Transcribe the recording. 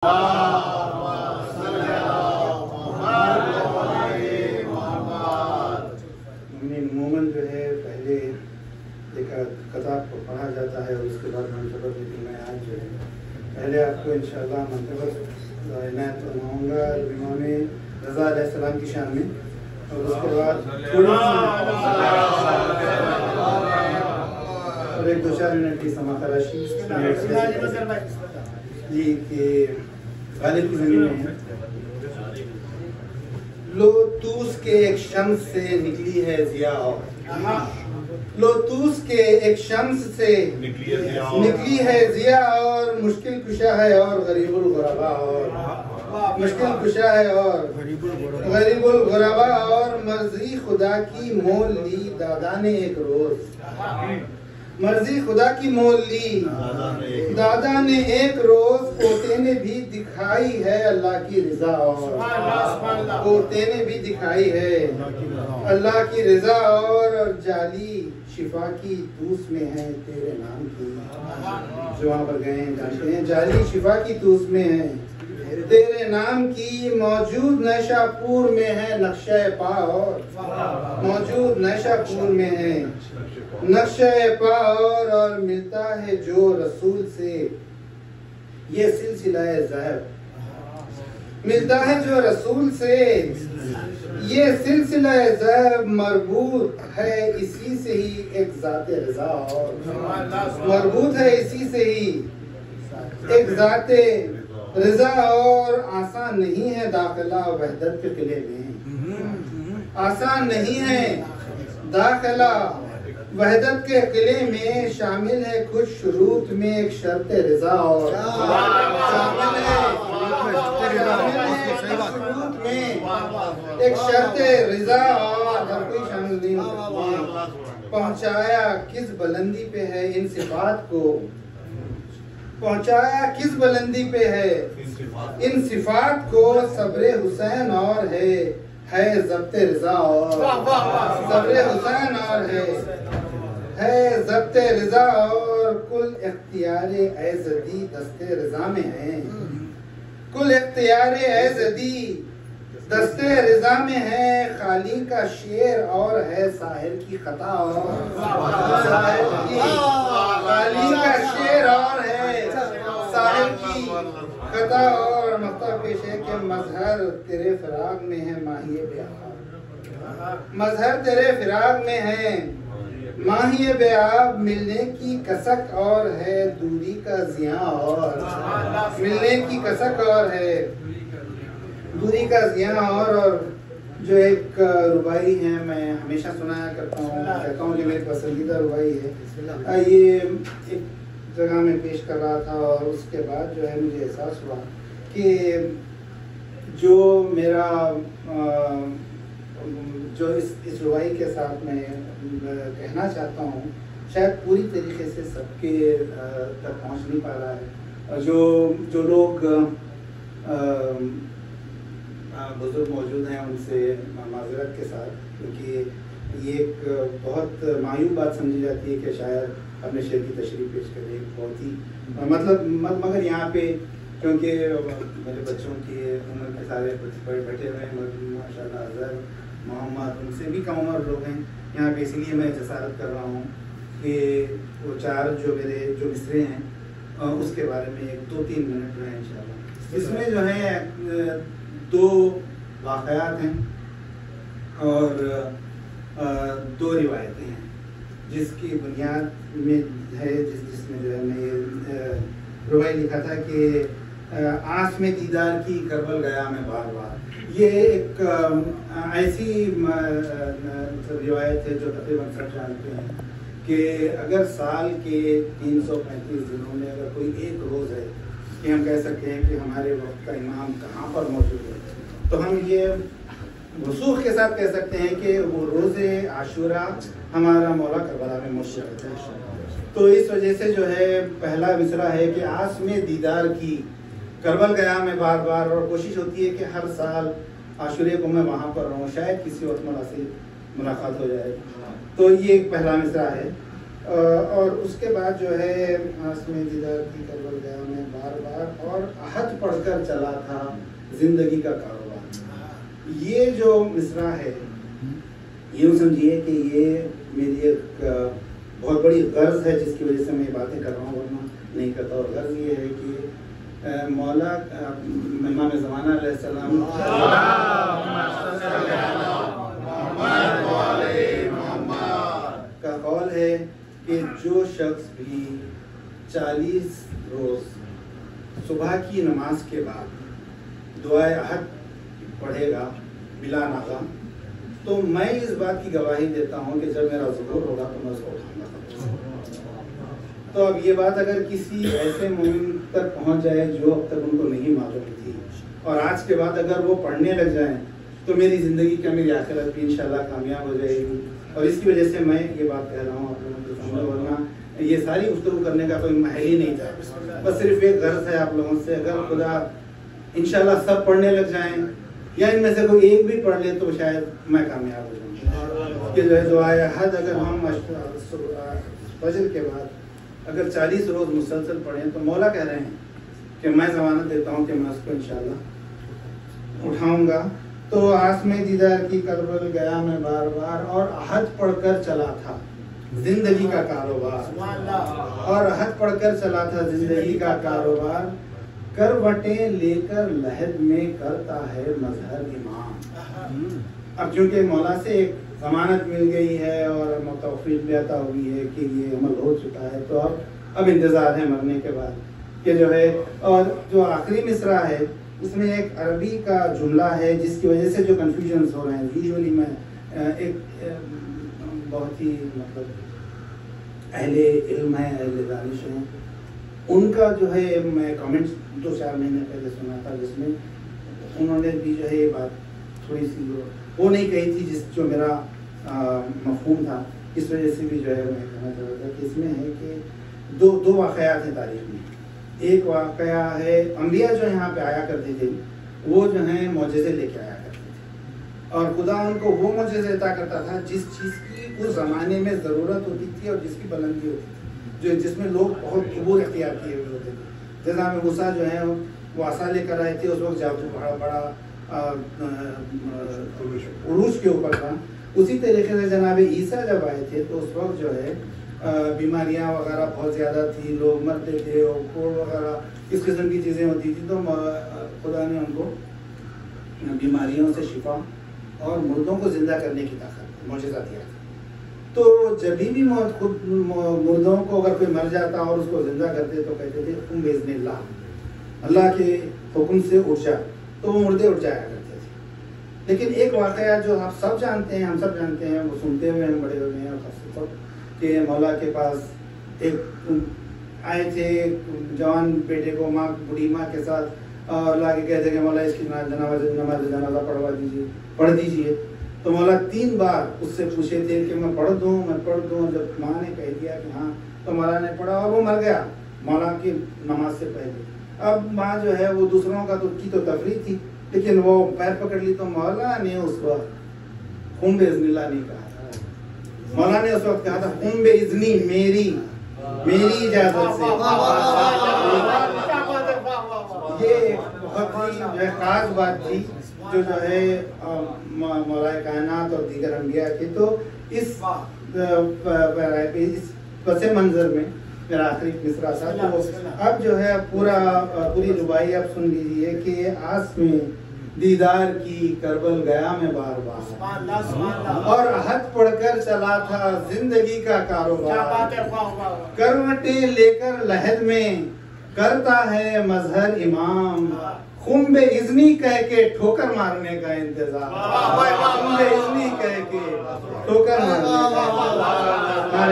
عموماً جو ہے پہلے ایک کتاب کو پڑھا جاتا ہے اور اس کے بعد منتخب، لیکن میں آج جو ہے پہلے آپ کو انشاءاللہ منتخب عنایت فرماؤں گا امام رضا علیہ السلام کی شان میں، اور اس کے بعد اور ایک دو چار منٹ کی سما خراشی جی کہ غالب کی زمین میں ہے۔ لوتوس کے ایک شمس سے نکلی ہے ضیاء اور لوتوس کے ایک شمس سے نکلی ہے ضیاء اور مشکل کشا ہے اور غریب الغربا اور مشکل کشا ہے اور غریب الغربا اور مرضی خدا کی مول لی دادا نے ایک روز، مرضی خدا کی مول لی دادا نے ایک روز، پوتے نے بھی دکھائی ہے اللہ کی رضا اور پوتے نے بھی دکھائی ہے اللہ کی رضا اور جعلی شفا کی توس میں ہے تیرے نام کی، جو وہاں پر گئے ہیں جانتے ہیں، جعلی شفا کی توس میں ہے تیرے نام کی، موجود نیشا پور میں ہے نقشہ پا اور موجود نیشا پور میں ہے نقشہ پا اور ملتا ہے جو رسول سے یہ سلسلہ ذہب، ملتا ہے جو رسول سے یہ سلسلہ ذہب، مربوط ہے اسی سے ہی ایک ذات رضا اور مربوط ہے اسی سے ہی ایک ذات رضا اور آسان نہیں ہے داخلہ وحدت کے قلعے میں، آسان نہیں ہے داخلہ وحدت کے قلعے میں، شامل ہے کچھ شروط میں ایک شرط رضا اور شامل ہے شروط میں ایک شرط رضا اور ہر کوئی شامل نہیں ہو سکتی، پہنچایا کس بلندی پہ ہے ان صفات کو، پہنچایا کس بلندی پہ ہے ان صفات کو، صبر حسین اور ہے ضبط رضا اور صبر حسین اور ہے ضبط رضا اور کل اختیار ایزدی دست رضا میں ہے، کل اختیار ایزدی دست رضا میں ہے، خالی کا شعر اور ہے ساحل کی خطا اور خالی کا شعر اور ہے ساحل کی خطا اور مختار پیش ہے کہ مظہر تیرے فراق میں ہے ماہی بیاب، مظہر تیرے فراق میں ہے ماہی بیاب، ملنے کی کسک اور ہے دوری کا زیاں اور ملنے کی کسک اور ہے دوری کا زیاں اور جو ایک ربائی ہے میں ہمیشہ سنایا کرتا ہوں، کہتا ہوں کہ میری پسندیدہ ربائی ہے، یہ ایک جگہ میں پیش کر رہا تھا اور اس کے بعد جو ہے مجھے احساس ہوا کہ جو میرا جو اس ربائی کے ساتھ میں کہنا چاہتا ہوں شاید پوری طریقے سے سب کے تک پہنچ نہیں پا رہا ہے، جو لوگ بزرگ موجود ہیں ان سے معذرت کے ساتھ، کیونکہ یہ ایک بہت معیوب بات سمجھی جاتی ہے کہ شاید اپنے شعر کی تشریح پیش کرے، بہت ہی مطلب مگر یہاں پہ کیونکہ میرے بچوں کی عمر کے سارے بیٹھے ہوئے ہیں، ماشاءاللہ اظہر محمد ان سے بھی کم عمر لوگ ہیں یہاں پہ، اسی لیے میں جسارت کر رہا ہوں کہ وہ چار جو میرے جو مصرے ہیں اس کے بارے میں ایک دو تین منٹ جو ہیں انشاءاللہ، اس میں جو ہے دو واقعات ہیں اور دو روایتیں ہیں جس کی بنیاد میں ہے جس میں جو ہے میں یہ ربائی لکھا تھا کہ آس میں دیدار کی کربل گیا میں بار بار، یہ ایک ایسی روایت ہے جو تقریباً سب جانتے ہیں کہ اگر سال کے 335 دنوں میں اگر کوئی ایک روز ہے کہ ہم کہہ سکتے ہیں کہ ہمارے وقت کا امام کہاں پر موجود ہے، تو ہم یہ وثوق کے ساتھ کہہ سکتے ہیں کہ وہ روز عاشورہ ہمارا مولا کربلا میں موجود ہے۔ تو اس وجہ سے جو ہے پہلا مصرع ہے کہ آس میں دیدار کی کربل گیا میں بار بار، اور کوشش ہوتی ہے کہ ہر سال عاشورے کو میں وہاں پر رہوں، شاید کسی وقت مولا سے ملاقات ہو جائے، تو یہ ایک پہلا مصرع ہے۔ اور اس کے بعد جو ہے آسم دیدار کی کربل گیا میں بار بار اور عہد پڑھ کر چلا تھا زندگی کا کاروبار. یہ جو مصرع ہے یہ سمجھیے کہ یہ میری ایک بہت بڑی غرض ہے جس کی وجہ سے میں یہ باتیں کر رہا ہوں ورنہ نہیں کرتا. اور غرض یہ ہے کہ مولا امام زمانہ علیہ السلام کا قول ہے کہ جو شخص بھی 40 روز صبح کی نماز کے بعد دعائے عہد پڑھے گا بلا ناغہ تو میں اس بات کی گواہی دیتا ہوں کہ جب میرا ظہور ہوگا تو میں اس کو اٹھاؤں گا. تو اب یہ بات اگر کسی ایسے مومن تک پہنچ جائے جو اب تک ان کو نہیں معلوم تھی اور آج کے بعد اگر وہ پڑھنے لگ جائیں تو میری زندگی کا میری آخرت بھی انشاءاللہ کامیاب ہو جائے گی. اور اس کی وجہ سے میں یہ بات کہہ رہا ہوں آپ لوگوں کے سامنے ورنہ یہ ساری گفتگو کرنے کا کوئی محل ہی نہیں تھا. بس صرف ایک غرض ہے آپ لوگوں سے اگر خدا انشاءاللہ سب پڑھنے لگ جائیں یا ان میں سے کوئی ایک بھی پڑھ لے تو شاید میں کامیاب ہو جاؤں. کہ جو ہے دعائے عہد اگر ہم فجر کے بعد اگر 40 روز مسلسل پڑھیں تو مولا کہہ رہے ہیں کہ میں ضمانت دیتا ہوں کہ میں اس کو انشاءاللہ اٹھاؤں گا. تو آسم دیدار کی کربل گیا میں بار بار اور عہد پڑھ کر چلا تھا زندگی کا کاروبار اور عہد پڑھ کر چلا تھا زندگی کا کاروبار کروٹیں لے کر لحد میں کرتا ہے مظہر امام. اب چونکہ مولا سے ایک ضمانت مل گئی ہے اور توفیق بھی عطا ہوئی ہے کہ یہ عمل ہو چکا ہے تو اب انتظار ہے مرنے کے بعد کہ جو ہے. اور جو آخری مصرع ہے اس میں ایک عربی کا جملہ ہے جس کی وجہ سے جو کنفیوژنس ہو رہے ہیں. یوزولی میں ایک بہت ہی مطلب اہل علم ہے اہل دانش ہیں ان کا جو ہے میں کامنٹس 2-4 مہینے پہلے سنا تھا جس میں انہوں نے بھی جو ہے یہ بات تھوڑی سی وہ نہیں کہی تھی جس جو میرا مفہوم تھا. اس وجہ سے بھی جو ہے میں کہنا چاہ رہا تھا کہ اس میں ہے کہ دو واقعات ہیں تاریخ میں. ایک واقعہ ہے انبیاء جو یہاں پہ آیا کرتے تھے وہ جو ہیں معجزے لے کے آیا کرتے تھے اور خدا ان کو وہ معجزے عطا کرتا تھا جس چیز کی اس زمانے میں ضرورت ہوتی تھی اور جس کی بلندی ہوتی تھی جس میں لوگ بہت عبور اختیار کیے ہوئے ہوتے تھے. جیسا میں موسیٰ جو ہیں وہ عصا لے کر آئے تھے اس وقت جادو بڑا عروج کے اوپر تھا. اسی طریقے سے جناب عیسیٰ جب آئے تھے تو اس وقت جو ہے بیماریاں وغیرہ بہت زیادہ تھی لوگ مرتے تھے اور کوڑ وغیرہ اس قسم کی چیزیں ہوتی تھی تو خدا نے ان کو بیماریوں سے شفا اور مردوں کو زندہ کرنے کی طاقت معجزہ دیا تھا. تو جب بھی خود مردوں کو اگر کوئی مر جاتا اور اس کو زندہ کرتے تو کہتے تھے تم باذن اللہ اللہ کے حکم سے اٹھ جا تو وہ مردے اٹھ جایا کرتے تھے. لیکن ایک واقعہ جو آپ سب جانتے ہیں ہم سب جانتے ہیں وہ سنتے ہوئے ہم بڑے ہوئے ہیں اور کہ مولا کے پاس ایک آئے تھے جوان بیٹے کو ماں بوڑھی ماں کے ساتھ اور لا کے کہتے کہ مولا اس کی نماز جنازہ پڑھ دیجیے. تو مولا 3 بار اس سے پوچھے تھے کہ میں پڑھ دوں. جب ماں نے کہہ دیا کہ ہاں تو مولا نے پڑھا اور وہ مر گیا مولا کی نماز سے پہلے. اب ماں جو ہے وہ دوسروں کا تو تفریح تھی لیکن وہ پیر پکڑ لی تو مولا نے اس وقت خون باذن اللہ نہیں کہا. مولا نے اس وقت کہا تھا خون باذنی میری اجازت سے. یہ بہت ہی جو ہے خاص بات تھی جو ہے مولا کائنات اور دیگر انبیاء کی. تو اس پس منظر میں میرا آخری مصرع تھا. تو اب جو ہے پوری ربائی اب سن لیجیے کہ آس میں دیدار کی کربل گیا میں بار بار اور عہد پڑھ کر چلا تھا زندگی کا کاروبار کروٹیں لے کر لحد میں کرتا ہے مظہر امام خم بے اذنی کہہ کے ٹھوکر مارنے کا انتظار. خم بے اذنی کہہ کے ٹھوکر مارنے کا